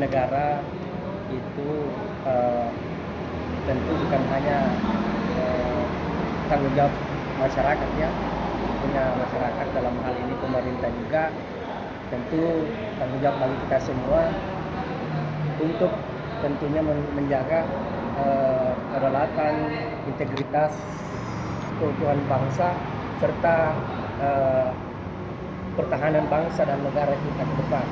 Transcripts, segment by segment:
negara itu eh, tentu bukan hanya tanggung jawab masyarakat ya, punya masyarakat dalam hal ini pemerintah juga, tentu tanggung jawab bagi kita semua untuk tentunya menjaga kedaulatan, integritas, keutuhan bangsa serta pertahanan bangsa dan negara kita ke depan.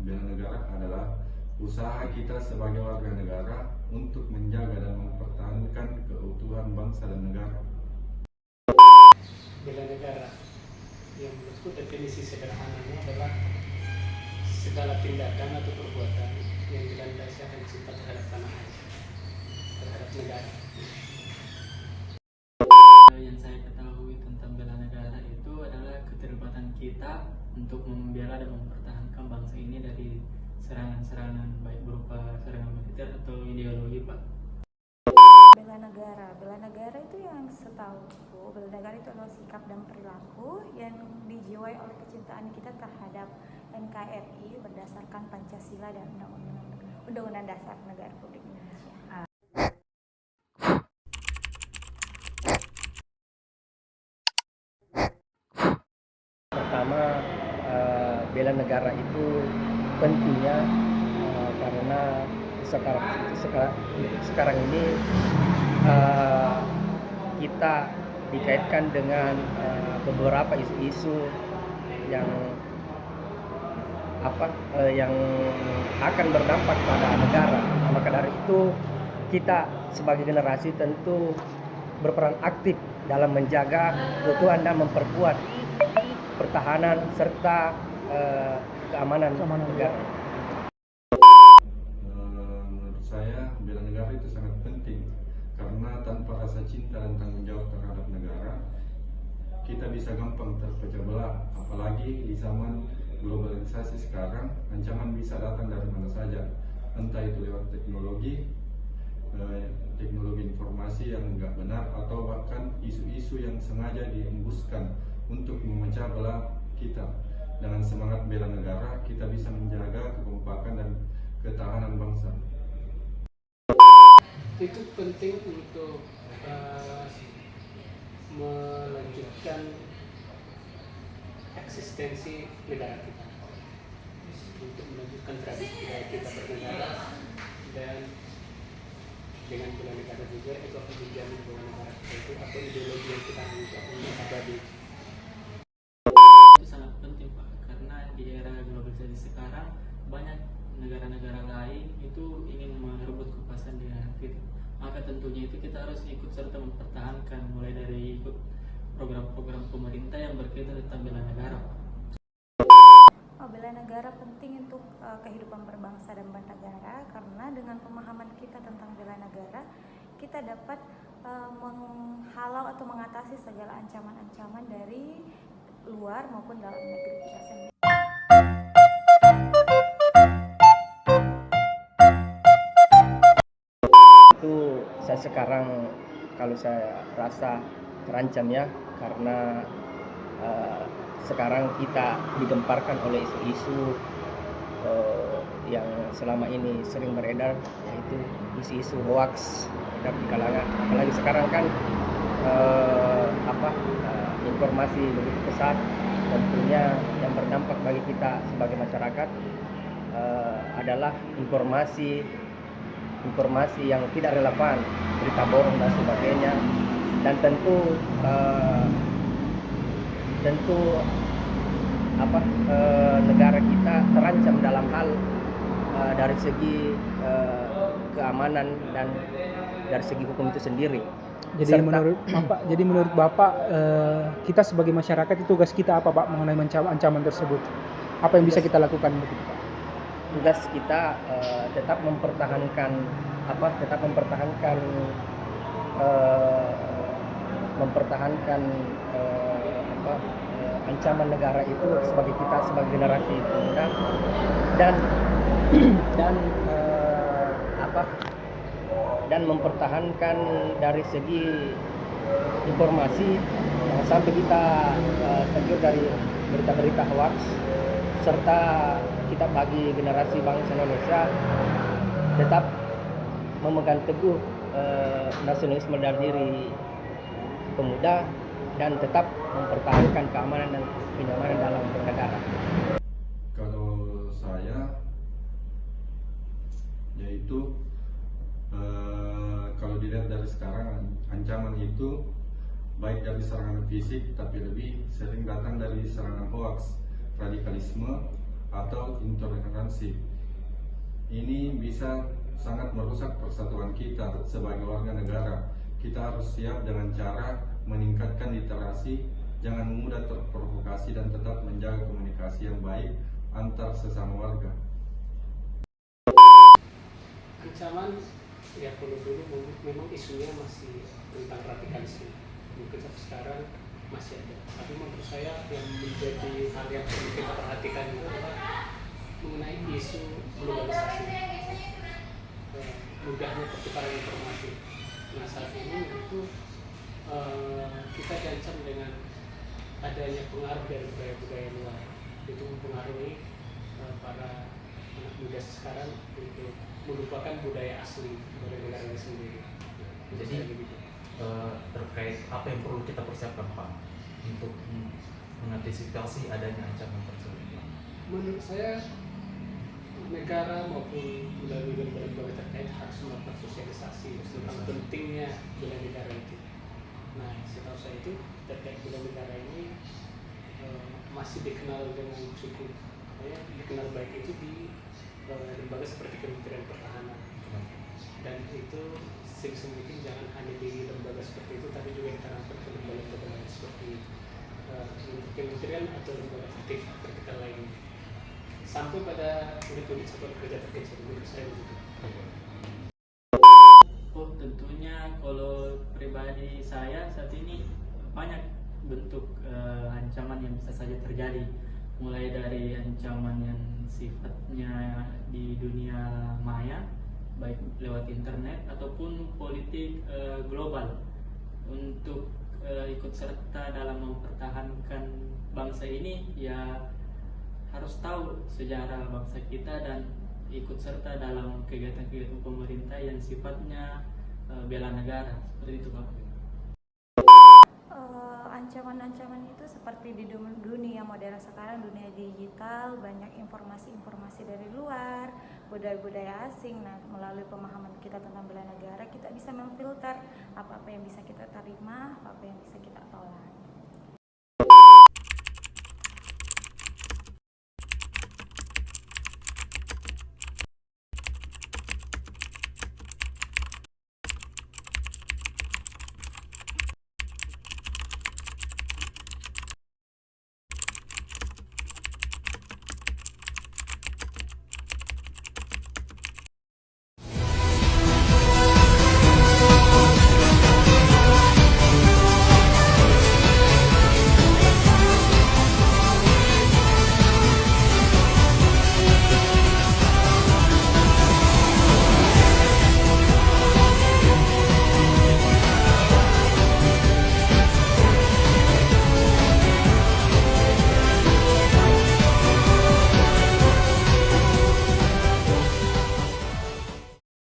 Bela negara adalah usaha kita sebagai warga negara untuk menjaga dan mempertahankan keutuhan bangsa dan negara. Bela negara yang menurutku definisi sederhananya adalah segala tindakan atau perbuatan yang dilandasi akan cinta terhadap tanah air, terhadap negara. Yang saya ketahui tentang bela negara itu adalah keterlibatan kita untuk membela dan mempertahankan bangsa ini dari serangan-serangan baik berupa serangan militer atau ideologi, Pak. Bela negara itu yang setahuku, bela negara itu adalah sikap dan perilaku yang dijiwai oleh kecintaan kita terhadap NKRI berdasarkan Pancasila dan Undang-Undang Dasar Negara Republik Indonesia. Pertama, bela negara itu pentingnya karena sekarang ini kita dikaitkan dengan beberapa isu-isu yang yang akan berdampak pada negara. Maka dari itu kita sebagai generasi tentu berperan aktif dalam menjaga keutuhan dan memperkuat pertahanan serta keamanan negara. Menurut saya, bela negara itu sangat penting karena tanpa rasa cinta dan tanggung jawab terhadap negara, kita bisa gampang terpecah belah. Apalagi di zaman globalisasi sekarang, ancaman bisa datang dari mana saja, entah itu lewat teknologi informasi yang nggak benar, atau bahkan isu-isu yang sengaja diembuskan untuk memecah belah kita. Dengan semangat bela negara, kita bisa menjaga kekompakan dan ketahanan bangsa. Itu penting untuk melanjutkan eksistensi negara kita, untuk melanjutkan tradisi budaya kita bernegara, dan dengan bela negara juga itu akan menjamin bahwa negara kita itu atau ideologi yang kita anggap ini abadi. Itu sangat penting, Pak, karena di era globalisasi sekarang banyak negara-negara lain itu ingin merebut kekuasaan di negara kita. Maka tentunya itu kita harus ikut serta mempertahankan, mulai dari ikut program-program pemerintah yang berkaitan tentang bela negara. Bela negara penting untuk kehidupan berbangsa dan bernegara karena dengan pemahaman kita tentang bela negara, kita dapat menghalau atau mengatasi segala ancaman-ancaman dari luar maupun dalam negeri kita sendiri. Itu saya sekarang kalau saya rasa terancam ya, karena sekarang kita digemparkan oleh isu-isu yang selama ini sering beredar, yaitu isu-isu hoax di kalangan. Apalagi sekarang kan informasi begitu pesat, tentunya yang berdampak bagi kita sebagai masyarakat adalah informasi yang tidak relevan, berita bohong dan sebagainya. Dan tentu negara kita terancam dalam hal dari segi keamanan dan dari segi hukum itu sendiri. Jadi menurut Bapak, kita sebagai masyarakat itu tugas kita apa, Pak, mengenai ancaman tersebut? Apa yang bisa kita lakukan begitu, Pak? Tugas kita tetap mempertahankan ancaman negara itu sebagai kita sebagai generasi muda, dan mempertahankan dari segi informasi, jangan sampai kita tergiur dari berita-berita hoax serta kita bagi generasi bangsa Indonesia tetap memegang teguh nasionalisme dalam diri pemuda dan tetap mempertahankan keamanan dan kenyamanan dalam bernegara. Kalau saya, yaitu kalau dilihat dari sekarang, ancaman itu baik dari serangan fisik, tapi lebih sering datang dari serangan hoaks, radikalisme, atau intoleransi. Ini bisa sangat merusak persatuan kita sebagai warga negara. Kita harus siap dengan cara meningkatkan literasi, jangan mudah terprovokasi, dan tetap menjaga komunikasi yang baik antar sesama warga. Ancaman ya, kalau dulu memang isunya masih tentang radikalisme, mungkin sekarang masih ada, tapi menurut saya yang menjadi hal yang perlu kita perhatikan itu adalah mengenai isu globalisasi, mudahnya pertukaran informasi. Nah, saat ini itu kita diancam dengan adanya pengaruh dari budaya-budaya luar, itu mempengaruhi para anak muda sekarang untuk melupakan budaya asli dari negaranya sendiri. Jadi terkait apa yang perlu kita persiapkan Pak untuk mengantisipasi adanya ancaman tersebut? Menurut saya negara maupun lembaga terkait harus melakukan sosialisasi tentang pentingnya bela negara itu. Nah, setahu saya itu terkait bela negara ini masih dikenal dengan cukup dikenal baik itu di lembaga seperti Kementerian Pertahanan, dan itu sebisa mungkin jangan hanya di lembaga seperti itu, tapi juga diterapkan ke lembaga lain seperti kementerian atau lembaga vertikal lainnya, sampai pada unit-unit satuan kerja terkecil. Menurut saya begitu. Oh, tentunya kalau pribadi saya saat ini banyak bentuk ancaman yang bisa saja terjadi, mulai dari ancaman yang sifatnya di dunia maya, baik lewat internet ataupun politik global. Untuk ikut serta dalam mempertahankan bangsa ini, ya harus tahu sejarah bangsa kita dan ikut serta dalam kegiatan-kegiatan pemerintah yang sifatnya bela negara, seperti itu Pak. Ancaman-ancaman itu seperti di dunia modern sekarang, dunia digital, banyak informasi-informasi dari luar, budaya-budaya asing. Nah, melalui pemahaman kita tentang bela negara, kita bisa memfilter apa-apa yang bisa kita terima, apa-apa yang bisa kita tolak.